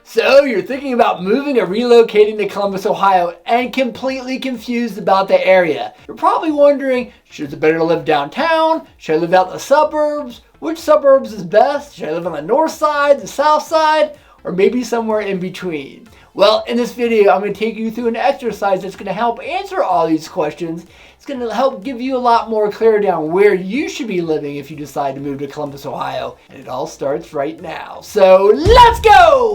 So you're thinking about moving or relocating to Columbus, Ohio and completely confused about the area. You're probably wondering, should it be better to live downtown? Should I live out in the suburbs? Which suburbs is best? Should I live on the north side, the south side, or maybe somewhere in between? Well, in this video, I'm going to take you through an exercise that's going to help answer all these questions. It's going to help give you a lot more clarity on where you should be living if you decide to move to Columbus, Ohio. And it all starts right now. So let's go!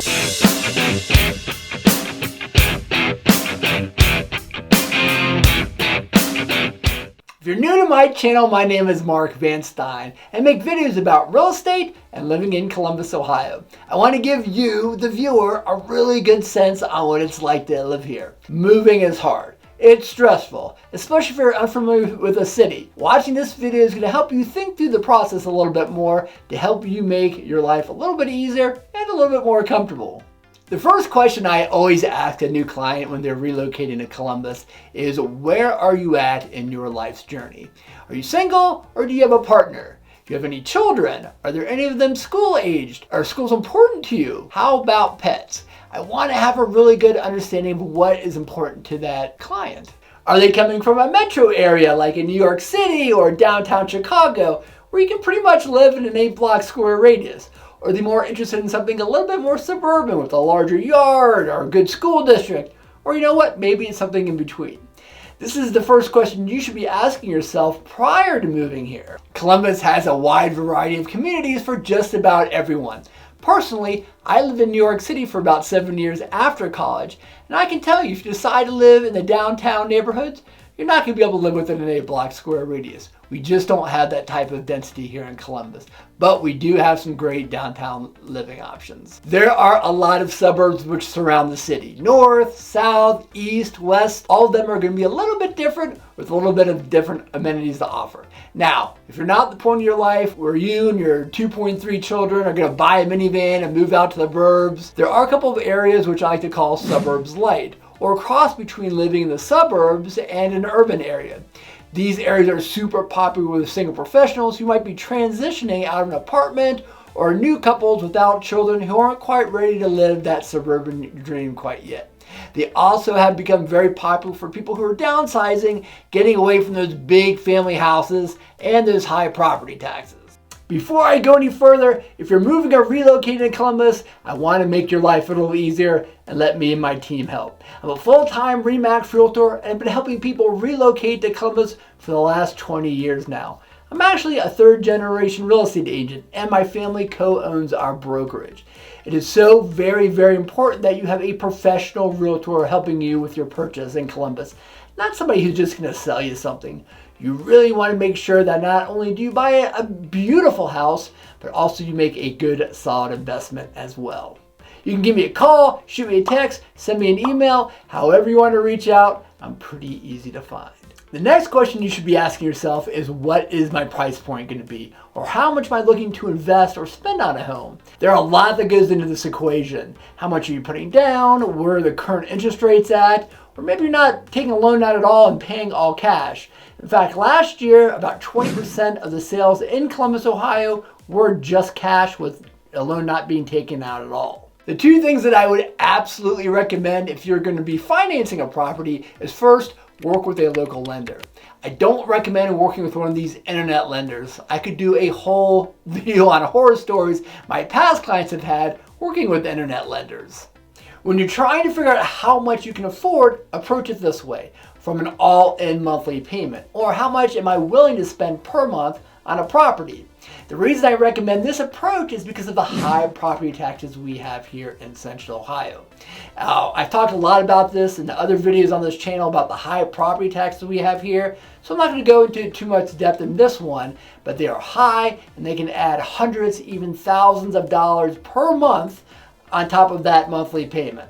If you're new to my channel, my name is Mark Van Stein and make videos about real estate and living in Columbus, Ohio. I want to give you, the viewer, a really good sense on what it's like to live here. Moving is hard. It's stressful, especially if you're unfamiliar with a city. Watching this video is going to help you think through the process a little bit more to help you make your life a little bit easier and a little bit more comfortable. The first question I always ask a new client when they're relocating to Columbus is, where are you at in your life's journey? Are you single or do you have a partner? Do you have any children? Are there any of them school aged? Are schools important to you? How about pets? I want to have a really good understanding of what is important to that client. Are they coming from a metro area like in New York City or downtown Chicago, where you can pretty much live in an 8-block square radius? Or are they more interested in something a little bit more suburban with a larger yard or a good school district? Or you know what, maybe it's something in between. This is the first question you should be asking yourself prior to moving here. Columbus has a wide variety of communities for just about everyone. Personally, I lived in New York City for about 7 years after college, and I can tell you, if you decide to live in the downtown neighborhoods, you're not going to be able to live within an 8-block square radius. We just don't have that type of density here in Columbus, but we do have some great downtown living options. There are a lot of suburbs which surround the city. North, south, east, west, all of them are going to be a little bit different with a little bit of different amenities to offer. Now, if you're not at the point of your life where you and your 2.3 children are going to buy a minivan and move out to the burbs, there are a couple of areas which I like to call suburbs light, or a cross between living in the suburbs and an urban area. These areas are super popular with single professionals who might be transitioning out of an apartment, or new couples without children who aren't quite ready to live that suburban dream quite yet. They also have become very popular for people who are downsizing, getting away from those big family houses and those high property taxes. Before I go any further, if you're moving or relocating to Columbus, I want to make your life a little easier and let me and my team help. I'm a full-time RE/MAX realtor and I've been helping people relocate to Columbus for the last 20 years now. I'm actually a third-generation real estate agent and my family co-owns our brokerage. It is so very, very important that you have a professional realtor helping you with your purchase in Columbus, not somebody who's just going to sell you something. You really want to make sure that not only do you buy a beautiful house, but also you make a good, solid investment as well. You can give me a call, shoot me a text, send me an email, however you want to reach out. I'm pretty easy to find. The next question you should be asking yourself is, what is my price point going to be? Or how much am I looking to invest or spend on a home? There are a lot that goes into this equation. How much are you putting down? Where are the current interest rates at? Or maybe you're not taking a loan out at all and paying all cash. In fact, last year, about 20% of the sales in Columbus, Ohio were just cash with a loan not being taken out at all. The two things that I would absolutely recommend if you're going to be financing a property is, first, work with a local lender. I don't recommend working with one of these internet lenders. I could do a whole video on horror stories my past clients have had working with internet lenders. When you're trying to figure out how much you can afford, approach it this way: from an all-in monthly payment, or how much am I willing to spend per month on a property. The reason I recommend this approach is because of the high property taxes we have here in Central Ohio. I've talked a lot about this in the other videos on this channel about the high property taxes we have here, so I'm not going to go into too much depth in this one, but they are high and they can add hundreds, even thousands of dollars per month on top of that monthly payment.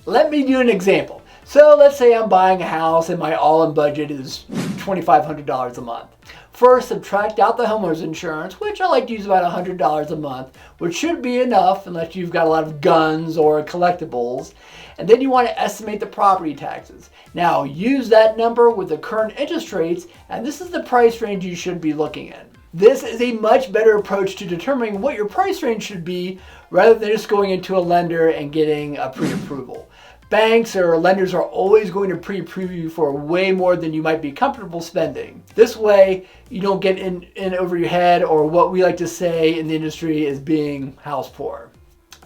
Let me give you an example. So let's say I'm buying a house and my all-in budget is $2,500 a month. First, subtract out the homeowner's insurance, which I like to use about $100 a month, which should be enough unless you've got a lot of guns or collectibles. And then you want to estimate the property taxes. Now, use that number with the current interest rates, and this is the price range you should be looking at. This is a much better approach to determining what your price range should be rather than just going into a lender and getting a pre-approval. Banks or lenders are always going to pre-approve you for way more than you might be comfortable spending. This way, you don't get in over your head, or what we like to say in the industry is being house poor.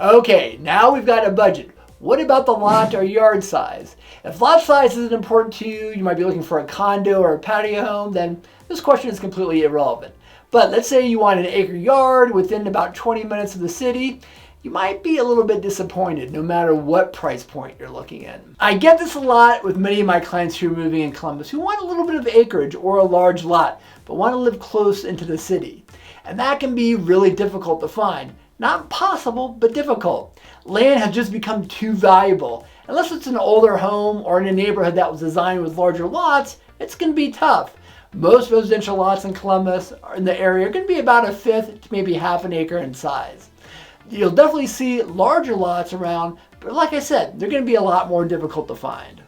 Okay, now we've got a budget. What about the lot or yard size? If lot size isn't important to you, you might be looking for a condo or a patio home, then this question is completely irrelevant. But let's say you want an acre yard within about 20 minutes of the city, you might be a little bit disappointed no matter what price point you're looking at. I get this a lot with many of my clients who are moving in Columbus who want a little bit of acreage or a large lot, but want to live close into the city. And that can be really difficult to find. Not impossible, but difficult. Land has just become too valuable. Unless it's an older home or in a neighborhood that was designed with larger lots, it's going to be tough. Most residential lots in Columbus or in the area are going to be about a fifth to maybe half an acre in size. You'll definitely see larger lots around, but like I said, they're going to be a lot more difficult to find.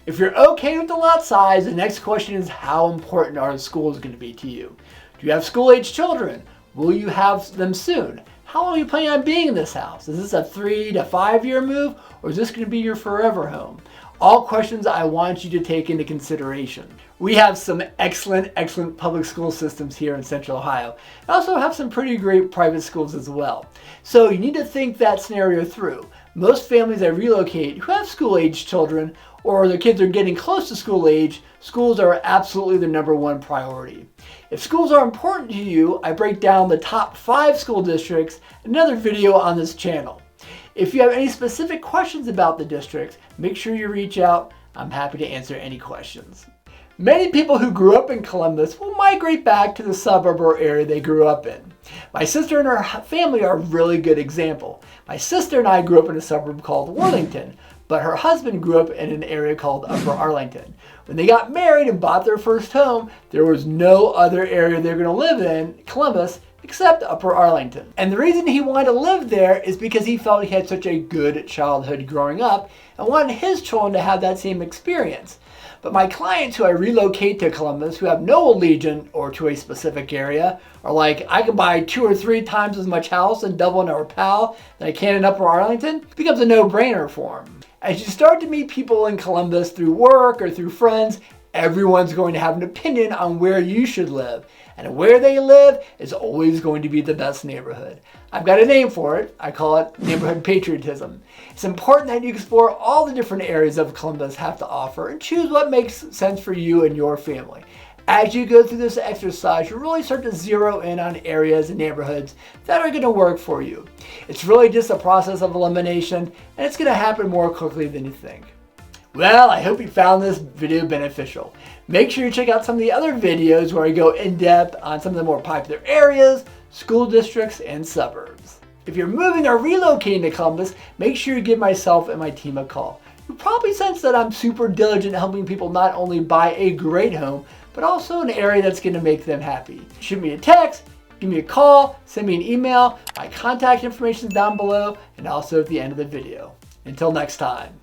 If you're okay with the lot size, the next question is, how important are the schools going to be to you? Do you have school-age children? Will you have them soon? How long are you planning on being in this house? Is this a 3 to 5 year move, or is this going to be your forever home? All questions I want you to take into consideration. We have some excellent public school systems here in Central Ohio. I also have some pretty great private schools as well. So you need to think that scenario through. Most families that relocate who have school-age children or their kids are getting close to school age, schools are absolutely the number one priority. If schools are important to you, I break down the top 5 school districts in another video on this channel. If you have any specific questions about the districts, make sure you reach out. I'm happy to answer any questions. Many people who grew up in Columbus will migrate back to the suburb or area they grew up in. My sister and her family are a really good example. My sister and I grew up in a suburb called Worthington, but her husband grew up in an area called Upper Arlington. When they got married and bought their first home, there was no other area they were going to live in Columbus except Upper Arlington. And the reason he wanted to live there is because he felt he had such a good childhood growing up and wanted his children to have that same experience. But my clients who I relocate to Columbus who have no allegiance or to a specific area are like, I can buy 2 or 3 times as much house in Dublin or Powell than I can in Upper Arlington. It becomes a no-brainer for them. As you start to meet people in Columbus through work or through friends, everyone's going to have an opinion on where you should live. And where they live is always going to be the best neighborhood. I've got a name for it. I call it neighborhood patriotism. It's important that you explore all the different areas of Columbus have to offer and choose what makes sense for you and your family. As you go through this exercise, you really start to zero in on areas and neighborhoods that are going to work for you. It's really just a process of elimination, and it's going to happen more quickly than you think. Well, I hope you found this video beneficial. Make sure you check out some of the other videos where I go in depth on some of the more popular areas, school districts, and suburbs. If you're moving or relocating to Columbus, make sure you give myself and my team a call. You'll probably sense that I'm super diligent helping people not only buy a great home, but also an area that's going to make them happy. Shoot me a text, give me a call, send me an email. My contact information is down below and also at the end of the video. Until next time.